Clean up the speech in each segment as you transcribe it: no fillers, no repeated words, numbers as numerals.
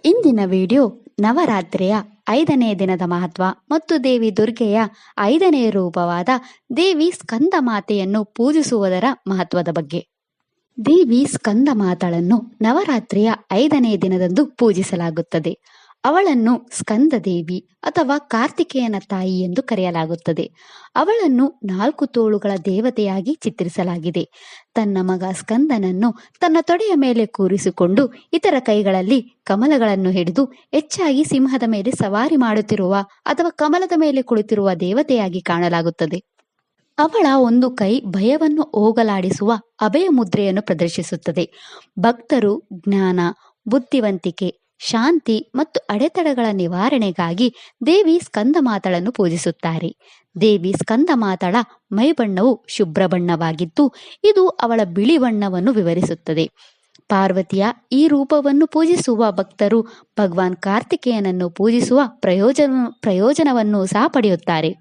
ಇಂದಿನ ವಿಡಿಯೋ ನವರಾತ್ರಿಯ 5ನೇ ದಿನದ ಮಹತ್ವ ಮತ್ತು ದೇವಿ ದುರ್ಗೆಯ 5ನೇ ರೂಪವಾದ ದೇವಿ ಸ್ಕಂದ ಮಾತೆಯನ್ನು ಪೂಜಿಸುವುದರ ಮಹತ್ವದ ಬಗ್ಗೆ. ದೇವಿ ಸ್ಕಂದ ಮಾತಳನ್ನು ನವರಾತ್ರಿಯ 5ನೇ ದಿನದಂದು ಪೂಜಿಸಲಾಗುತ್ತದೆ. ಅವಳನ್ನು ಸ್ಕಂದ ದೇವಿ ಅಥವಾ ಕಾರ್ತಿಕೇಯನ ತಾಯಿ ಎಂದು ಕರೆಯಲಾಗುತ್ತದೆ. ಅವಳನ್ನು 4 ತೋಳುಗಳ ದೇವತೆಯಾಗಿ ಚಿತ್ರಿಸಲಾಗಿದೆ. ತನ್ನ ಮಗ ಸ್ಕಂದನನ್ನು ತನ್ನ ತೊಡೆಯ ಮೇಲೆ ಕೂರಿಸಿಕೊಂಡು ಇತರ ಕೈಗಳಲ್ಲಿ ಕಮಲಗಳನ್ನು ಹಿಡಿದು ಹೆಚ್ಚಾಗಿ ಸಿಂಹದ ಮೇಲೆ ಸವಾರಿ ಮಾಡುತ್ತಿರುವ ಅಥವಾ ಕಮಲದ ಮೇಲೆ ಕುಳಿತಿರುವ ದೇವತೆಯಾಗಿ ಕಾಣಲಾಗುತ್ತದೆ. ಅವಳ ಒಂದು ಕೈ ಭಯವನ್ನು ಹೋಗಲಾಡಿಸುವ ಅಭಯ ಮುದ್ರೆಯನ್ನು ಪ್ರದರ್ಶಿಸುತ್ತದೆ. ಭಕ್ತರು ಜ್ಞಾನ, ಬುದ್ಧಿವಂತಿಕೆ, ಶಾಂತಿ ಮತ್ತು ಅಡೆತಡೆಗಳ ನಿವಾರಣೆಗಾಗಿ ದೇವಿ ಸ್ಕಂದ ಮಾತಳನ್ನು ಪೂಜಿಸುತ್ತಾರೆ. ದೇವಿ ಸ್ಕಂದ ಮಾತಳ ಮೈಬಣ್ಣವು ಶುಭ್ರ ಬಣ್ಣವಾಗಿದ್ದು ಇದು ಅವಳ ಬಿಳಿ ಬಣ್ಣವನ್ನು ವಿವರಿಸುತ್ತದೆ. ಪಾರ್ವತಿಯ ಈ ರೂಪವನ್ನು ಪೂಜಿಸುವ ಭಕ್ತರು ಭಗವಾನ್ ಕಾರ್ತಿಕೇಯನನ್ನು ಪೂಜಿಸುವ ಪ್ರಯೋಜನವನ್ನು ಸಹ ಪಡೆಯುತ್ತಾರೆ.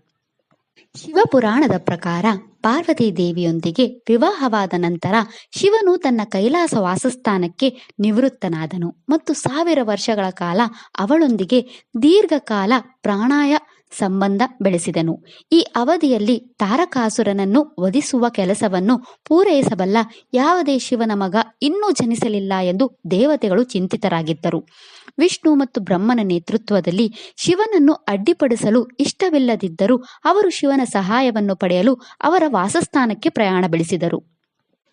ಶಿವಪುರಾಣದ ಪ್ರಕಾರ ಪಾರ್ವತಿ ದೇವಿಯೊಂದಿಗೆ ವಿವಾಹವಾದ ನಂತರ ಶಿವನು ತನ್ನ ಕೈಲಾಸ ವಾಸಸ್ಥಾನಕ್ಕೆ ನಿವೃತ್ತನಾದನು ಮತ್ತು 1000 ವರ್ಷಗಳ ಕಾಲ ಅವಳೊಂದಿಗೆ ದೀರ್ಘಕಾಲ ಪ್ರಾಣಾಯ ಸಂಬಂಧ ಬೆಳೆಸಿದನು. ಈ ಅವಧಿಯಲ್ಲಿ ತಾರಕಾಸುರನನ್ನು ವಧಿಸುವ ಕೆಲಸವನ್ನು ಪೂರೈಸಬಲ್ಲ ಯಾವುದೇ ಶಿವನ ಮಗ ಇನ್ನೂ ಜನಿಸಲಿಲ್ಲ ಎಂದು ದೇವತೆಗಳು ಚಿಂತಿತರಾಗಿದ್ದರು. ವಿಷ್ಣು ಮತ್ತು ಬ್ರಹ್ಮನ ನೇತೃತ್ವದಲ್ಲಿ ಶಿವನನ್ನು ಅಡ್ಡಿಪಡಿಸಲು ಇಷ್ಟವಿಲ್ಲದಿದ್ದರೂ ಅವರು ಶಿವನ ಸಹಾಯವನ್ನು ಪಡೆಯಲು ಅವರ ವಾಸಸ್ಥಾನಕ್ಕೆ ಪ್ರಯಾಣ ಬೆಳೆಸಿದರು.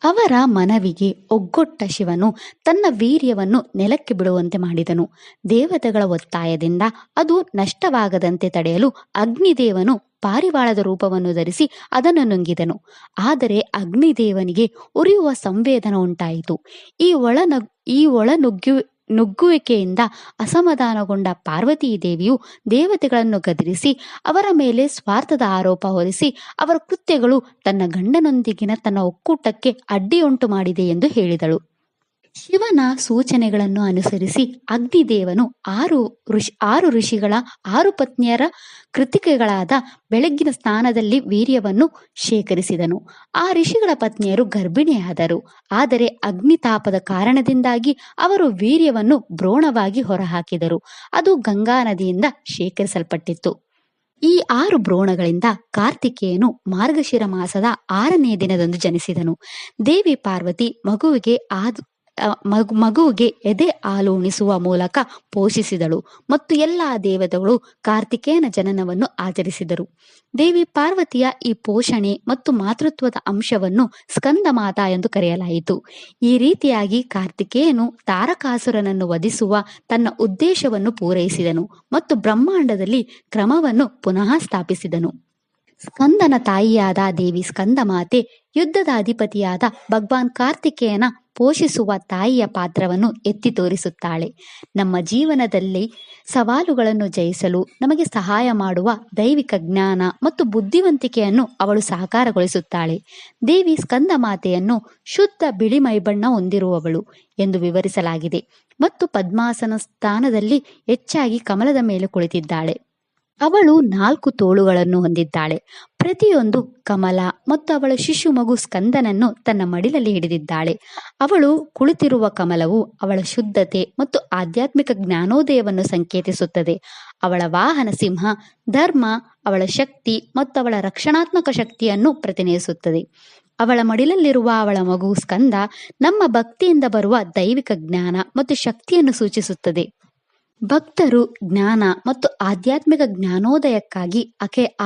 ಅವರ ಮನವಿಗೆ ಒಗ್ಗೊಟ್ಟ ಶಿವನು ತನ್ನ ವೀರ್ಯವನ್ನು ನೆಲಕ್ಕೆ ಬಿಡುವಂತೆ ಮಾಡಿದನು. ದೇವತೆಗಳ ಒತ್ತಾಯದಿಂದ ಅದು ನಷ್ಟವಾಗದಂತೆ ತಡೆಯಲು ಅಗ್ನಿದೇವನು ಪಾರಿವಾಳದ ರೂಪವನ್ನು ಧರಿಸಿ ಅದನ್ನು ನುಂಗಿದನು. ಆದರೆ ಅಗ್ನಿದೇವನಿಗೆ ಉರಿಯುವ ಸಂವೇದನ ಉಂಟಾಯಿತು. ಈ ನುಗ್ಗುವಿಕೆಯಿಂದ ಅಸಮಾಧಾನಗೊಂಡ ಪಾರ್ವತೀ ದೇವಿಯು ದೇವತೆಗಳನ್ನು ಗದರಿಸಿ ಅವರ ಮೇಲೆ ಸ್ವಾರ್ಥದ ಆರೋಪ ಹೊರಿಸಿ ಅವರ ಕೃತ್ಯಗಳು ತನ್ನ ಗಂಡನೊಂದಿಗಿನ ತನ್ನ ಒಕ್ಕೂಟಕ್ಕೆ ಅಡ್ಡಿಯುಂಟು ಮಾಡಿದೆ ಎಂದು ಹೇಳಿದಳು. ಶಿವನ ಸೂಚನೆಗಳನ್ನು ಅನುಸರಿಸಿ ಅಗ್ನಿದೇವನು 6 ಋಷಿಗಳ 6 ಪತ್ನಿಯರ ಕೃತಿಕೆಗಳಾದ ಬೆಳಗ್ಗಿನ ಸ್ನಾನದಲ್ಲಿ ವೀರ್ಯವನ್ನು ಶೇಖರಿಸಿದನು. ಆ ಋಷಿಗಳ ಪತ್ನಿಯರು ಗರ್ಭಿಣಿಯಾದರು. ಆದರೆ ಅಗ್ನಿತಾಪದ ಕಾರಣದಿಂದಾಗಿ ಅವರು ವೀರ್ಯವನ್ನು ಭ್ರೂಣವಾಗಿ ಹೊರಹಾಕಿದರು. ಅದು ಗಂಗಾ ನದಿಯಿಂದ ಶೇಖರಿಸಲ್ಪಟ್ಟಿತ್ತು. ಈ 6 ಭ್ರೂಣಗಳಿಂದ ಕಾರ್ತಿಕೇಯನು ಮಾರ್ಗಶಿರ ಮಾಸದ 6ನೇ ದಿನದಂದು ಜನಿಸಿದನು. ದೇವಿ ಪಾರ್ವತಿ ಮಗುವಿಗೆ ಎದೆ ಹಾಲು ಉಣಿಸುವ ಮೂಲಕ ಪೋಷಿಸಿದಳು ಮತ್ತು ಎಲ್ಲಾ ದೇವತೆಗಳು ಕಾರ್ತಿಕೇಯನ ಜನನವನ್ನು ಆಚರಿಸಿದರು. ದೇವಿ ಪಾರ್ವತಿಯ ಈ ಪೋಷಣೆ ಮತ್ತು ಮಾತೃತ್ವದ ಅಂಶವನ್ನು ಸ್ಕಂದ ಮಾತಾ ಎಂದು ಕರೆಯಲಾಯಿತು. ಈ ರೀತಿಯಾಗಿ ಕಾರ್ತಿಕೇಯನು ತಾರಕಾಸುರನನ್ನು ವಧಿಸುವ ತನ್ನ ಉದ್ದೇಶವನ್ನು ಪೂರೈಸಿದನು ಮತ್ತು ಬ್ರಹ್ಮಾಂಡದಲ್ಲಿ ಕ್ರಮವನ್ನು ಪುನಃ ಸ್ಥಾಪಿಸಿದನು. ಸ್ಕಂದನ ತಾಯಿಯಾದ ದೇವಿ ಸ್ಕಂದ ಮಾತೆ ಯುದ್ಧದ ಅಧಿಪತಿಯಾದ ಭಗವಾನ್ ಕಾರ್ತಿಕೇಯನ ಪೋಷಿಸುವ ತಾಯಿಯ ಪಾತ್ರವನ್ನು ಎತ್ತಿ ತೋರಿಸುತ್ತಾಳೆ. ನಮ್ಮ ಜೀವನದಲ್ಲಿ ಸವಾಲುಗಳನ್ನು ಜಯಿಸಲು ನಮಗೆ ಸಹಾಯ ಮಾಡುವ ದೈವಿಕ ಜ್ಞಾನ ಮತ್ತು ಬುದ್ಧಿವಂತಿಕೆಯನ್ನು ಅವಳು ಸಾಕಾರಗೊಳಿಸುತ್ತಾಳೆ. ದೇವಿ ಸ್ಕಂದ ಮಾತೆಯನ್ನು ಶುದ್ಧ ಬಿಳಿ ಮೈಬಣ್ಣ ಹೊಂದಿರುವವಳು ಎಂದು ವಿವರಿಸಲಾಗಿದೆ ಮತ್ತು ಪದ್ಮಾಸನ ಸ್ಥಾನದಲ್ಲಿ ಹೆಚ್ಚಾಗಿ ಕಮಲದ ಮೇಲೆ ಕುಳಿತಿದ್ದಾಳೆ. ಅವಳು 4 ತೋಳುಗಳನ್ನು ಹೊಂದಿದ್ದಾಳೆ. ಪ್ರತಿಯೊಂದು ಕಮಲ ಮತ್ತು ಅವಳ ಶಿಶು ಮಗು ಸ್ಕಂದನನ್ನು ತನ್ನ ಮಡಿಲಲ್ಲಿ ಹಿಡಿದಿದ್ದಾಳೆ. ಅವಳು ಕುಳಿತಿರುವ ಕಮಲವು ಅವಳ ಶುದ್ಧತೆ ಮತ್ತು ಆಧ್ಯಾತ್ಮಿಕ ಜ್ಞಾನೋದಯವನ್ನು ಸಂಕೇತಿಸುತ್ತದೆ. ಅವಳ ವಾಹನ ಸಿಂಹ ಧರ್ಮ, ಅವಳ ಶಕ್ತಿ ಮತ್ತು ಅವಳ ರಕ್ಷಣಾತ್ಮಕ ಶಕ್ತಿಯನ್ನು ಪ್ರತಿನಿಧಿಸುತ್ತದೆ. ಅವಳ ಮಡಿಲಲ್ಲಿರುವ ಅವಳ ಮಗು ಸ್ಕಂದ ನಮ್ಮ ಭಕ್ತಿಯಿಂದ ಬರುವ ದೈವಿಕ ಜ್ಞಾನ ಮತ್ತು ಶಕ್ತಿಯನ್ನು ಸೂಚಿಸುತ್ತದೆ. ಭಕ್ತರು ಜ್ಞಾನ ಮತ್ತು ಆಧ್ಯಾತ್ಮಿಕ ಜ್ಞಾನೋದಯಕ್ಕಾಗಿ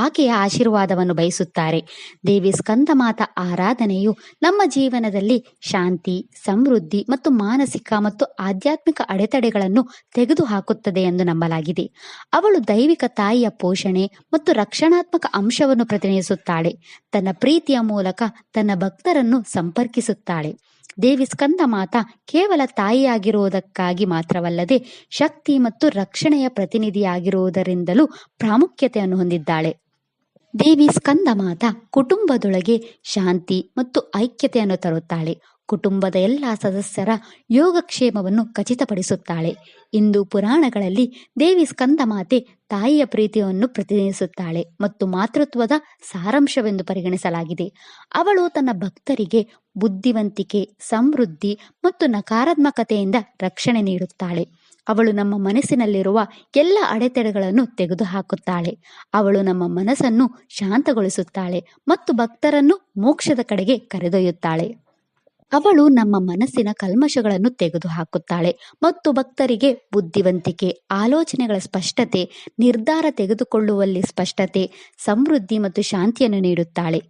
ಆಕೆಯ ಆಶೀರ್ವಾದವನ್ನು ಬಯಸುತ್ತಾರೆ. ದೇವಿ ಸ್ಕಂದ ಮಾತಾ ಆರಾಧನೆಯು ನಮ್ಮ ಜೀವನದಲ್ಲಿ ಶಾಂತಿ, ಸಮೃದ್ಧಿ ಮತ್ತು ಮಾನಸಿಕ ಮತ್ತು ಆಧ್ಯಾತ್ಮಿಕ ಅಡೆತಡೆಗಳನ್ನು ತೆಗೆದುಹಾಕುತ್ತದೆ ಎಂದು ನಂಬಲಾಗಿದೆ. ಅವಳು ದೈವಿಕ ತಾಯಿಯ ಪೋಷಣೆ ಮತ್ತು ರಕ್ಷಣಾತ್ಮಕ ಅಂಶವನ್ನು ಪ್ರತಿನಿಧಿಸುತ್ತಾಳೆ. ತನ್ನ ಪ್ರೀತಿಯ ಮೂಲಕ ತನ್ನ ಭಕ್ತರನ್ನು ಸಂಪರ್ಕಿಸುತ್ತಾಳೆ. ದೇವಿ ಸ್ಕಂದ ಮಾತಾ ಕೇವಲ ತಾಯಿಯಾಗಿರುವುದಕ್ಕಾಗಿ ಮಾತ್ರವಲ್ಲದೆ ಶಕ್ತಿ ಮತ್ತು ರಕ್ಷಣೆಯ ಪ್ರತಿನಿಧಿಯಾಗಿರುವುದರಿಂದಲೂ ಪ್ರಾಮುಖ್ಯತೆಯನ್ನು ಹೊಂದಿದ್ದಾಳೆ. ದೇವಿ ಸ್ಕಂದ ಮಾತಾ ಕುಟುಂಬದೊಳಗೆ ಶಾಂತಿ ಮತ್ತು ಐಕ್ಯತೆಯನ್ನು ತರುತ್ತಾಳೆ. ಕುಟುಂಬದ ಎಲ್ಲ ಸದಸ್ಯರ ಯೋಗಕ್ಷೇಮವನ್ನು ಖಚಿತಪಡಿಸುತ್ತಾಳೆ. ಹಿಂದೂ ಪುರಾಣಗಳಲ್ಲಿ ದೇವಿ ಸ್ಕಂದ ಮಾತೆ ತಾಯಿಯ ಪ್ರೀತಿಯನ್ನು ಪ್ರತಿನಿಧಿಸುತ್ತಾಳೆ ಮತ್ತು ಮಾತೃತ್ವದ ಸಾರಾಂಶವೆಂದು ಪರಿಗಣಿಸಲಾಗಿದೆ. ಅವಳು ತನ್ನ ಭಕ್ತರಿಗೆ ಬುದ್ಧಿವಂತಿಕೆ, ಸಮೃದ್ಧಿ ಮತ್ತು ನಕಾರಾತ್ಮಕತೆಯಿಂದ ರಕ್ಷಣೆ ನೀಡುತ್ತಾಳೆ. ಅವಳು ನಮ್ಮ ಮನಸ್ಸಿನಲ್ಲಿರುವ ಎಲ್ಲ ಅಡೆತಡೆಗಳನ್ನು ತೆಗೆದುಹಾಕುತ್ತಾಳೆ. ಅವಳು ನಮ್ಮ ಮನಸ್ಸನ್ನು ಶಾಂತಗೊಳಿಸುತ್ತಾಳೆ ಮತ್ತು ಭಕ್ತರನ್ನು ಮೋಕ್ಷದ ಕಡೆಗೆ ಕರೆದೊಯ್ಯುತ್ತಾಳೆ. ಅವಳು ನಮ್ಮ ಮನಸ್ಸಿನ ಕಲ್ಮಶಗಳನ್ನು ತೆಗೆದುಹಾಕುತ್ತಾಳೆ ಮತ್ತು ಭಕ್ತರಿಗೆ ಬುದ್ಧಿವಂತಿಕೆ, ಆಲೋಚನೆಗಳ ಸ್ಪಷ್ಟತೆ, ನಿರ್ಧಾರ ತೆಗೆದುಕೊಳ್ಳುವಲ್ಲಿ ಸ್ಪಷ್ಟತೆ, ಸಮೃದ್ಧಿ ಮತ್ತು ಶಾಂತಿಯನ್ನು ನೀಡುತ್ತಾಳೆ.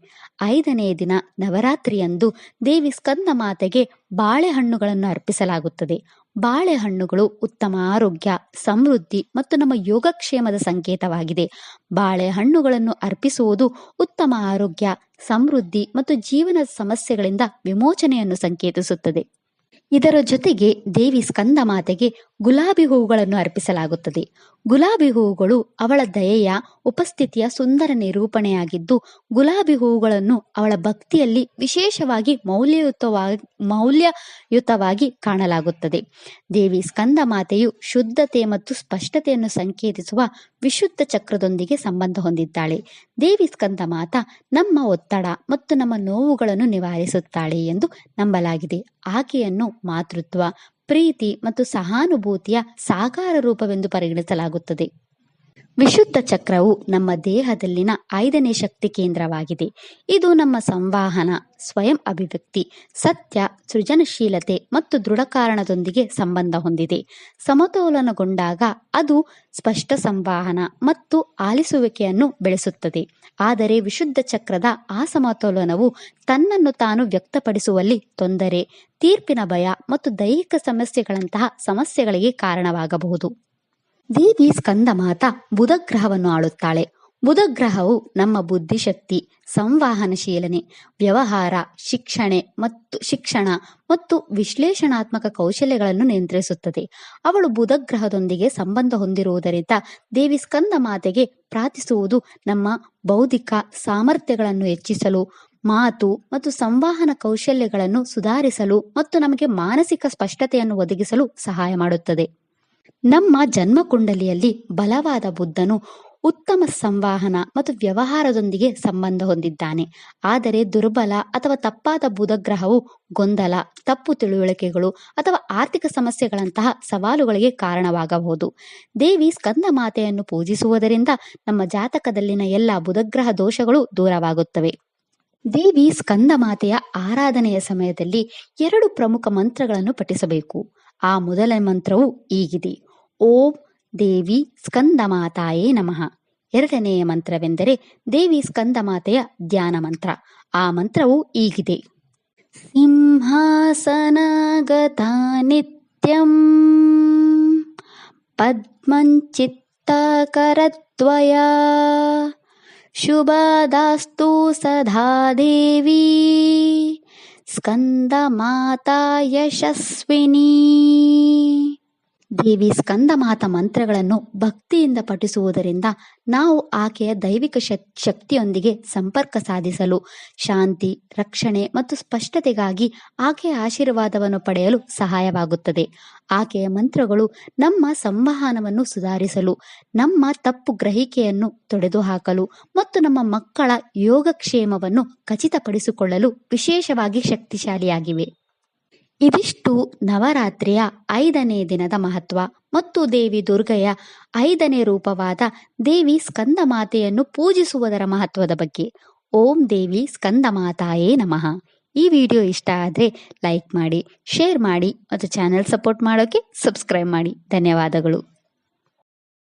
5ನೇ ದಿನ ನವರಾತ್ರಿಯಂದು ದೇವಿ ಸ್ಕಂದ ಮಾತೆಗೆ ಬಾಳೆಹಣ್ಣುಗಳನ್ನು ಅರ್ಪಿಸಲಾಗುತ್ತದೆ. ಬಾಳೆಹಣ್ಣುಗಳು ಉತ್ತಮ ಆರೋಗ್ಯ, ಸಮೃದ್ಧಿ ಮತ್ತು ನಮ್ಮ ಯೋಗಕ್ಷೇಮದ ಸಂಕೇತವಾಗಿದೆ. ಬಾಳೆಹಣ್ಣುಗಳನ್ನು ಅರ್ಪಿಸುವುದು ಉತ್ತಮ ಆರೋಗ್ಯ, ಸಮೃದ್ಧಿ ಮತ್ತು ಜೀವನದ ಸಮಸ್ಯೆಗಳಿಂದ ವಿಮೋಚನೆಯನ್ನು ಸಂಕೇತಿಸುತ್ತದೆ. ಇದರ ಜೊತೆಗೆ ದೇವಿ ಸ್ಕಂದ ಮಾತೆಗೆ ಗುಲಾಬಿ ಹೂವುಗಳನ್ನು ಅರ್ಪಿಸಲಾಗುತ್ತದೆ. ಗುಲಾಬಿ ಹೂವುಗಳು ಅವಳ ದಯೆಯ ಉಪಸ್ಥಿತಿಯ ಸುಂದರ ನಿರೂಪಣೆಯಾಗಿದ್ದು, ಗುಲಾಬಿ ಹೂವುಗಳನ್ನು ಅವಳ ಭಕ್ತಿಯಲ್ಲಿ ವಿಶೇಷವಾಗಿ ಮೌಲ್ಯಯುತವಾಗಿ ಕಾಣಲಾಗುತ್ತದೆ. ದೇವಿ ಸ್ಕಂದ ಮಾತೆಯು ಶುದ್ಧತೆ ಮತ್ತು ಸ್ಪಷ್ಟತೆಯನ್ನು ಸಂಕೇತಿಸುವ ವಿಶುದ್ಧ ಚಕ್ರದೊಂದಿಗೆ ಸಂಬಂಧ ಹೊಂದಿದ್ದಾಳೆ. ದೇವಿ ಸ್ಕಂದ ಮಾತಾ ನಮ್ಮ ಒತ್ತಡ ಮತ್ತು ನಮ್ಮ ನೋವುಗಳನ್ನು ನಿವಾರಿಸುತ್ತಾಳೆ ಎಂದು ನಂಬಲಾಗಿದೆ. ಆಕೆಯನ್ನು ಮಾತೃತ್ವ, ಪ್ರೀತಿ ಮತ್ತು ಸಹಾನುಭೂತಿಯ ಸಾಕಾರ ರೂಪವೆಂದು ಪರಿಗಣಿಸಲಾಗುತ್ತದೆ. ವಿಶುದ್ಧ ಚಕ್ರವು ನಮ್ಮ ದೇಹದಲ್ಲಿನ 5ನೇ ಶಕ್ತಿ ಕೇಂದ್ರವಾಗಿದೆ. ಇದು ನಮ್ಮ ಸಂವಹನ, ಸ್ವಯಂ ಅಭಿವ್ಯಕ್ತಿ, ಸತ್ಯ, ಸೃಜನಶೀಲತೆ ಮತ್ತು ದೃಢಕಾರಣದೊಂದಿಗೆ ಸಂಬಂಧ ಹೊಂದಿದೆ. ಸಮತೋಲನಗೊಂಡಾಗ ಅದು ಸ್ಪಷ್ಟ ಸಂವಹನ ಮತ್ತು ಆಲಿಸುವಿಕೆಯನ್ನು ಬೆಳೆಸುತ್ತದೆ. ಆದರೆ ವಿಶುದ್ಧ ಚಕ್ರದ ಅಸಮತೋಲನವು ತನ್ನನ್ನು ತಾನು ವ್ಯಕ್ತಪಡಿಸುವಲ್ಲಿ ತೊಂದರೆ, ತೀರ್ಪಿನ ಭಯ ಮತ್ತು ದೈಹಿಕ ಸಮಸ್ಯೆಗಳಂತಹ ಸಮಸ್ಯೆಗಳಿಗೆ ಕಾರಣವಾಗಬಹುದು. ದೇವಿ ಸ್ಕಂದ ಮಾತಾ ಬುಧ ಗ್ರಹವನ್ನು ಆಳುತ್ತಾಳೆ. ಬುಧ ಗ್ರಹವು ನಮ್ಮ ಬುದ್ಧಿಶಕ್ತಿ, ಸಂವಹನಶೀಲನೆ, ವ್ಯವಹಾರ, ಶಿಕ್ಷಣ ಮತ್ತು ವಿಶ್ಲೇಷಣಾತ್ಮಕ ಕೌಶಲ್ಯಗಳನ್ನು ನಿಯಂತ್ರಿಸುತ್ತದೆ. ಅವಳು ಬುಧ ಗ್ರಹದೊಂದಿಗೆ ಸಂಬಂಧ ಹೊಂದಿರುವುದರಿಂದ ದೇವಿ ಸ್ಕಂದ ಮಾತೆಗೆ ಪ್ರಾರ್ಥಿಸುವುದು ನಮ್ಮ ಬೌದ್ಧಿಕ ಸಾಮರ್ಥ್ಯಗಳನ್ನು ಹೆಚ್ಚಿಸಲು, ಮಾತು ಮತ್ತು ಸಂವಹನ ಕೌಶಲ್ಯಗಳನ್ನು ಸುಧಾರಿಸಲು ಮತ್ತು ನಮಗೆ ಮಾನಸಿಕ ಸ್ಪಷ್ಟತೆಯನ್ನು ಒದಗಿಸಲು ಸಹಾಯ ಮಾಡುತ್ತದೆ. ನಮ್ಮ ಜನ್ಮಕುಂಡಲಿಯಲ್ಲಿ ಬಲವಾದ ಬುದ್ಧನು ಉತ್ತಮ ಸಂವಹನ ಮತ್ತು ವ್ಯವಹಾರದೊಂದಿಗೆ ಸಂಬಂಧ ಹೊಂದಿದ್ದಾನೆ. ಆದರೆ ದುರ್ಬಲ ಅಥವಾ ತಪ್ಪಾದ ಬುಧ ಗ್ರಹವು ಗೊಂದಲ, ತಪ್ಪು ತಿಳುವಳಿಕೆಗಳು ಅಥವಾ ಆರ್ಥಿಕ ಸಮಸ್ಯೆಗಳಂತಹ ಸವಾಲುಗಳಿಗೆ ಕಾರಣವಾಗಬಹುದು. ದೇವಿ ಸ್ಕಂದ ಮಾತೆಯನ್ನು ಪೂಜಿಸುವುದರಿಂದ ನಮ್ಮ ಜಾತಕದಲ್ಲಿನ ಎಲ್ಲ ಬುಧಗ್ರಹ ದೋಷಗಳು ದೂರವಾಗುತ್ತವೆ. ದೇವಿ ಸ್ಕಂದ ಮಾತೆಯ ಆರಾಧನೆಯ ಸಮಯದಲ್ಲಿ 2 ಪ್ರಮುಖ ಮಂತ್ರಗಳನ್ನು ಪಠಿಸಬೇಕು. ಆ ಮೊದಲ ಮಂತ್ರವು ಹೀಗಿದೆ: ಓಂ ದೇವಿ ಸ್ಕಂದ ಮಾತಾಯೇ ನಮಃ. 2ನೆಯ ಮಂತ್ರವೆಂದರೆ ದೇವಿ ಸ್ಕಂದ ಮಾತೆಯ ಧ್ಯಾನ ಮಂತ್ರ. ಆ ಮಂತ್ರವು ಹೀಗಿದೆ: ಸಿಂಹಾಸನಗತಾ ನಿತ್ಯಂ ಪದ್ಮಂಚಿತ್ತಕರತ್ವಯಾ ಶುಭದಾಸ್ತು ಸದಾ ದೇವಿ ಸ್ಕಂದ ಮಾತಾ ಯಶಸ್ವಿನಿ. ದೇವಿ ಸ್ಕಂದ ಮಾತಾ ಮಂತ್ರಗಳನ್ನು ಭಕ್ತಿಯಿಂದ ಪಠಿಸುವುದರಿಂದ ನಾವು ಆಕೆಯ ದೈವಿಕ ಶಕ್ತಿಯೊಂದಿಗೆ ಸಂಪರ್ಕ ಸಾಧಿಸಲು, ಶಾಂತಿ, ರಕ್ಷಣೆ ಮತ್ತು ಸ್ಪಷ್ಟತೆಗಾಗಿ ಆಕೆಯ ಆಶೀರ್ವಾದವನ್ನು ಪಡೆಯಲು ಸಹಾಯವಾಗುತ್ತದೆ. ಆಕೆಯ ಮಂತ್ರಗಳು ನಮ್ಮ ಸಂವಹನವನ್ನು ಸುಧಾರಿಸಲು, ನಮ್ಮ ತಪ್ಪು ಗ್ರಹಿಕೆಯನ್ನು ತೊಡೆದುಹಾಕಲು ಮತ್ತು ನಮ್ಮ ಮಕ್ಕಳ ಯೋಗಕ್ಷೇಮವನ್ನು ಖಚಿತಪಡಿಸಿಕೊಳ್ಳಲು ವಿಶೇಷವಾಗಿ ಶಕ್ತಿಶಾಲಿಯಾಗಿವೆ. ಇದಿಷ್ಟು ನವರಾತ್ರಿಯ 5ನೇ ದಿನದ ಮಹತ್ವ ಮತ್ತು ದೇವಿ ದುರ್ಗೆಯ 5ನೇ ರೂಪವಾದ ದೇವಿ ಸ್ಕಂದ ಮಾತೆಯನ್ನು ಪೂಜಿಸುವುದರ ಮಹತ್ವದ ಬಗ್ಗೆ. ಓಂ ದೇವಿ ಸ್ಕಂದ ಮಾತಾಯೇ ನಮಃ. ಈ ವಿಡಿಯೋ ಇಷ್ಟ ಆದರೆ ಲೈಕ್ ಮಾಡಿ, ಶೇರ್ ಮಾಡಿ ಮತ್ತು ಚಾನೆಲ್ ಸಪೋರ್ಟ್ ಮಾಡೋಕೆ ಸಬ್ಸ್ಕ್ರೈಬ್ ಮಾಡಿ. ಧನ್ಯವಾದಗಳು.